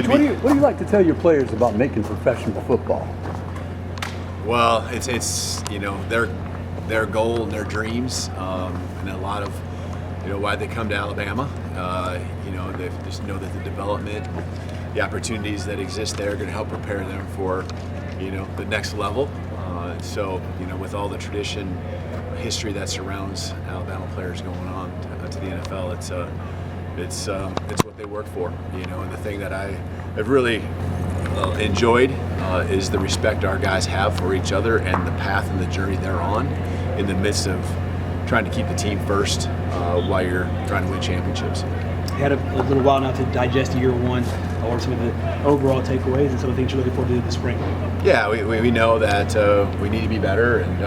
Coach, what do you like to tell your players about making professional football? Well, it's their goal and their dreams, and a lot of why they come to Alabama. They just know that the development, the opportunities that exist there are going to help prepare them for the next level. So with all the tradition, history that surrounds Alabama players going on to the NFL, it's what they work for. And the thing that I have really enjoyed is the respect our guys have for each other and the path and the journey they're on in the midst of trying to keep the team first while you're trying to win championships. You had a little while now to digest year one. What are some of the overall takeaways and some of the things you're looking forward to this spring? Yeah, we know that we need to be better, and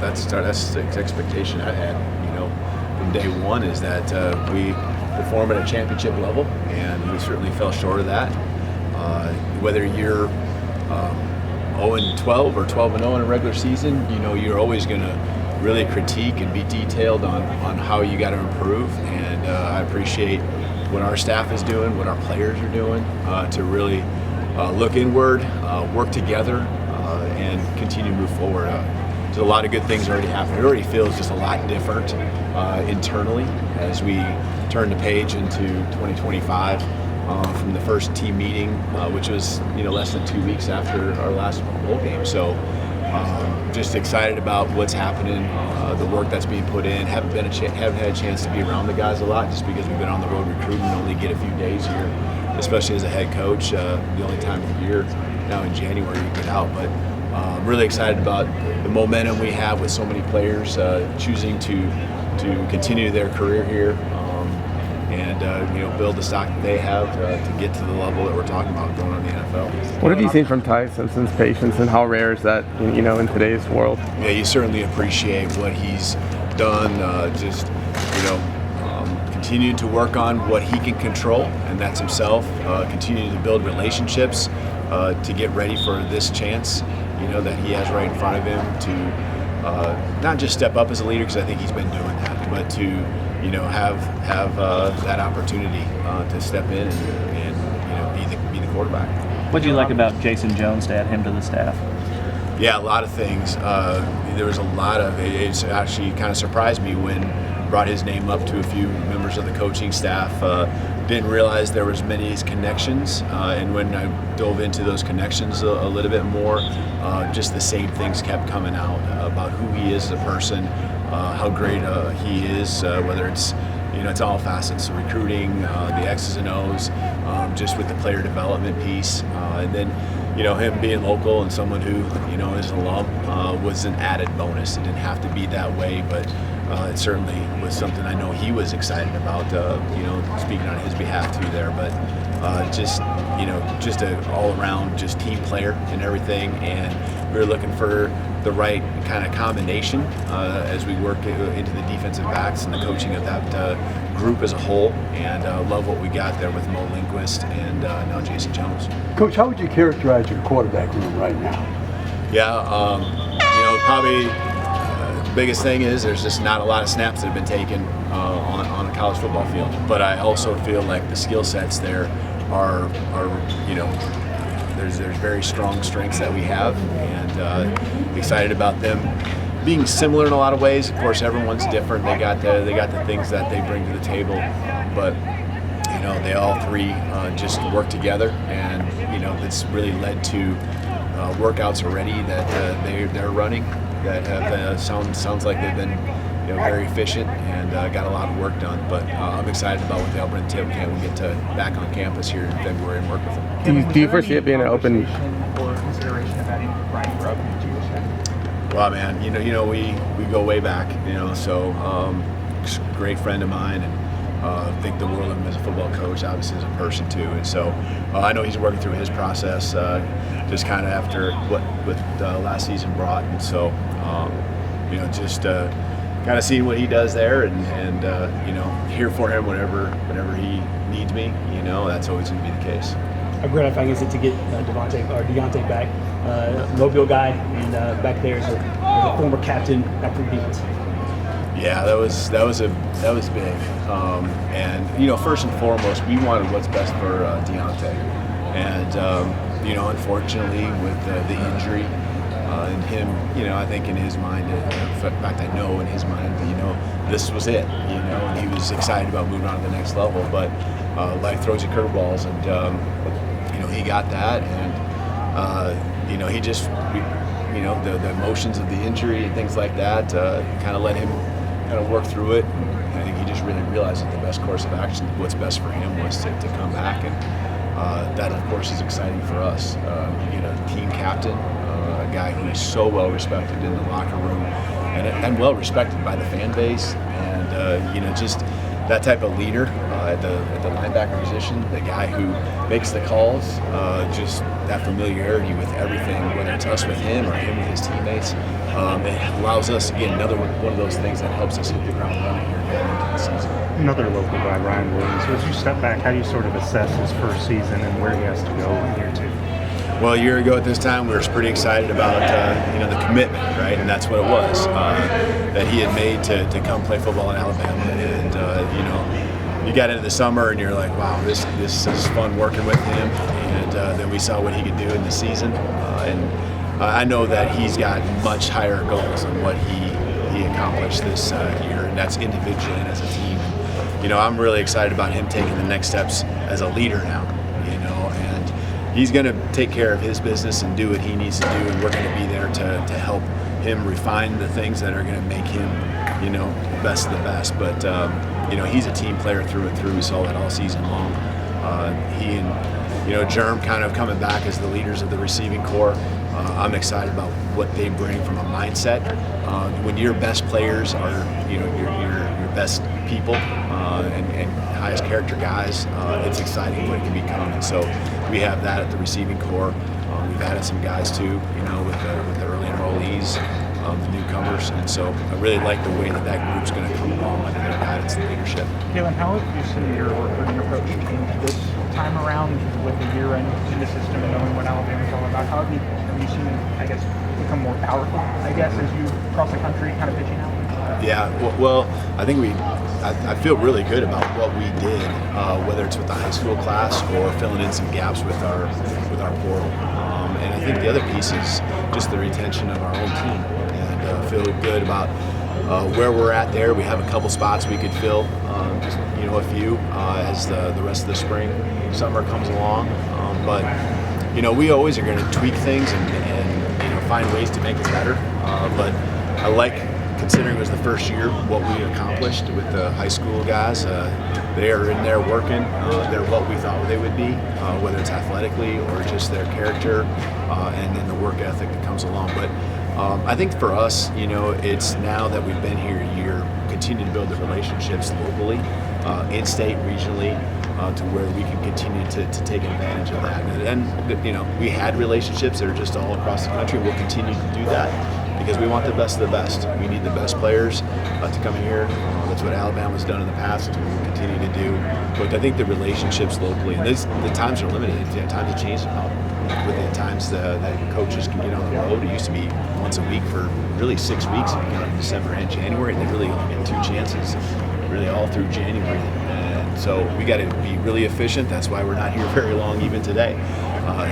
that's the expectation I had. From day one is that we perform at a championship level, and we certainly fell short of that. Whether you're 0-12 or 12-0 in a regular season, you're always going to really critique and be detailed on how you got to improve. And I appreciate what our staff is doing, what our players are doing, to really look inward, work together, and continue to move forward. There's a lot of good things already happening. It already feels just a lot different internally as we turn the page into 2025 from the first team meeting, which was less than 2 weeks after our last bowl game. So just excited about what's happening, the work that's being put in. Haven't had a chance to be around the guys a lot just because we've been on the road recruiting and only get a few days here, especially as a head coach. The only time of the year now in January you get out, but I'm really excited about the momentum we have with so many players choosing to continue their career here and build the stock that they have to get to the level that we're talking about going on the NFL. What have you seen from Ty Simpson's patience, and how rare is that in today's world? Yeah, you certainly appreciate what he's done. Continue to work on what he can control, and that's himself. Continue to build relationships to get ready for this chance that he has right in front of him to not just step up as a leader, because I think he's been doing that, but to have that opportunity to step in and be the quarterback. What do you like about Jason Jones to add him to the staff? Yeah, a lot of things. There was a lot of it's actually kind of surprised me when brought his name up to a few members of the coaching staff. Didn't realize there was many connections, and when I dove into those connections a little bit more, just the same things kept coming out about who he is as a person, how great he is, whether it's it's all facets, the recruiting, the X's and O's, just with the player development piece, and then him being local and someone who is an alum was an added bonus. It didn't have to be that way, but it certainly was something I know he was excited about, speaking on his behalf too there. But just an all-around just team player and everything, and we were looking for the right kind of combination as we work into the defensive backs and the coaching of that group as a whole, and love what we got there with Mo Linguist and now Jason Jones. Coach, how would you characterize your quarterback room right now? Yeah, probably the biggest thing is there's just not a lot of snaps that have been taken on a college football field. But I also feel like the skill sets there are there's very strong strengths that we have, and excited about them being similar in a lot of ways. Of course, everyone's different. They got the things that they bring to the table, but they all three just work together, and it's really led to workouts already that they're running that have sounds like they've been very efficient and got a lot of work done. But I'm excited about what they'll bring to the table when we get back on campus here in February and work with them. Do you foresee it being an open? Or consideration of adding Brian Grubb into your staff? Well, man, we go way back, so great friend of mine, and think the world of him as a football coach, obviously as a person too. And so I know he's working through his process, just kind of after what last season brought, and so just kind of seeing what he does there, and here for him whenever he needs me. That's always going to be the case. How gratifying is it to get Deontay back, Mobile guy, and back there as a former captain back from defense? Yeah, that was big, and first and foremost, we wanted what's best for Deontay. Unfortunately, with the injury and him, I think in his mind, in fact, I know in his mind, this was it, and he was excited about moving on to the next level. But life throws you curveballs, and he got that, and he just, the emotions of the injury and things like that kind of let him kind of work through it. And I think he just really realized that the best course of action, what's best for him, was to come back, and that, of course, is exciting for us. You get a team captain, a guy who is so well respected in the locker room, and well respected by the fan base, and just that type of leader at the linebacker position, the guy who makes the calls, just that familiarity with everything, whether it's us with him or him with his teammates. It allows us, again, another one of those things that helps us hit the ground running here going into the season. Another local guy, Ryan Williams. So as you step back, how do you sort of assess his first season and where he has to go in year two? Well, a year ago at this time, we were pretty excited about the commitment, right? And that's what it was that he had made to come play football in Alabama. And you got into the summer and you're like, wow, this is fun working with him. And then we saw what he could do in the season. I know that he's got much higher goals than what he accomplished this year, and that's individually and as a team. I'm really excited about him taking the next steps as a leader now. And he's going to take care of his business and do what he needs to do, and we're going to be there to help him refine the things that are going to make him, the best of the best. But he's a team player through and through. We saw that all season long. He and Germ kind of coming back as the leaders of the receiving corps. I'm excited about what they bring from a mindset. When your best players are, your best people and highest character guys, it's exciting what it can become. And so we have that at the receiving corps. We've added some guys too, with the early enrollees, the newcomers, and so I really like the way that group's going to come along under their guidance and leadership. Kalen, how have you seen your recruiting approach change this time around with the year in the system and knowing what Alabama's all about? How have you seen it, become more powerful, as you cross the country kind of pitching out? Yeah, well, I think I feel really good about what we did, whether it's with the high school class or filling in some gaps with our portal. And I think the other piece is just the retention of our own team, and feel good about where we're at there. We have a couple spots we could fill, just a few as the rest of the spring, summer comes along. But we always are going to tweak things and find ways to make it better. But I like, considering it was the first year, what we accomplished with the high school guys. They are in there working. They're what we thought they would be, whether it's athletically or just their character and then the work ethic that comes along. But I think for us, it's now that we've been here a year, continue to build the relationships locally, in-state, regionally, to where we can continue to take advantage of that. And we had relationships that are just all across the country. We'll continue to do that because we want the best of the best. We need the best players to come in here. That's what Alabama's done in the past, and we'll continue to do. But I think the relationships locally, and the times are limited. The times have changed now. With the times that coaches can get on the road, it used to be once a week for really 6 weeks, in December and January. They really only get 2 chances, really all through January. And so we got to be really efficient. That's why we're not here very long, even today.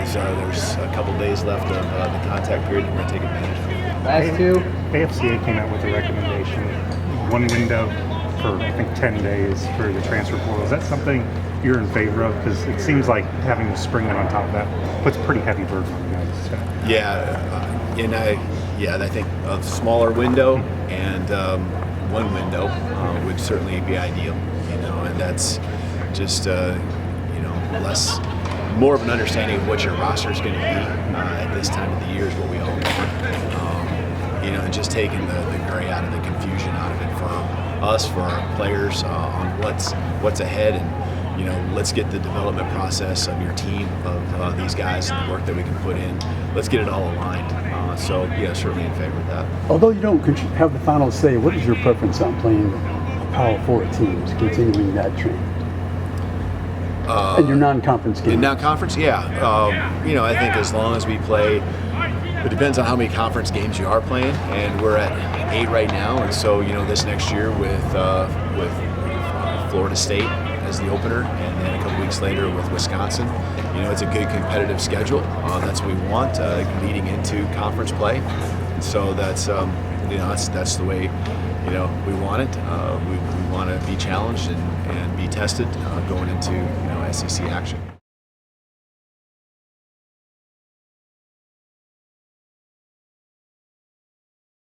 So there's a couple days left of the contact period that we're going to take advantage of. Last two. AFCA came out with a recommendation, one window for, I think, 10 days for the transfer portal. Is that something you're in favor of? Because it seems like having the spring on top of that puts a pretty heavy burden on the guys. So. Yeah, I think a smaller window and one window would certainly be ideal, and that's just, more of an understanding of what your roster is going to be at this time of the year is what we all want. And just taking the gray out of the confusion out of it for us, for our players, on what's ahead, and let's get the development process of your team, of these guys, and the work that we can put in. Let's get it all aligned. So certainly in favor of that. Although you don't have the final say, what is your preference on playing Power 4 teams, continuing that trend? And your non-conference games? In non-conference, I think as long as we play, it depends on how many conference games you are playing, and we're at 8 right now, and so this next year with Florida State as the opener, and then a couple weeks later with Wisconsin. you know, it's a good competitive schedule. That's what we want leading into conference play. So that's you know, that's the way, you know, we want it. We want to be challenged and be tested going into, you know, SEC action.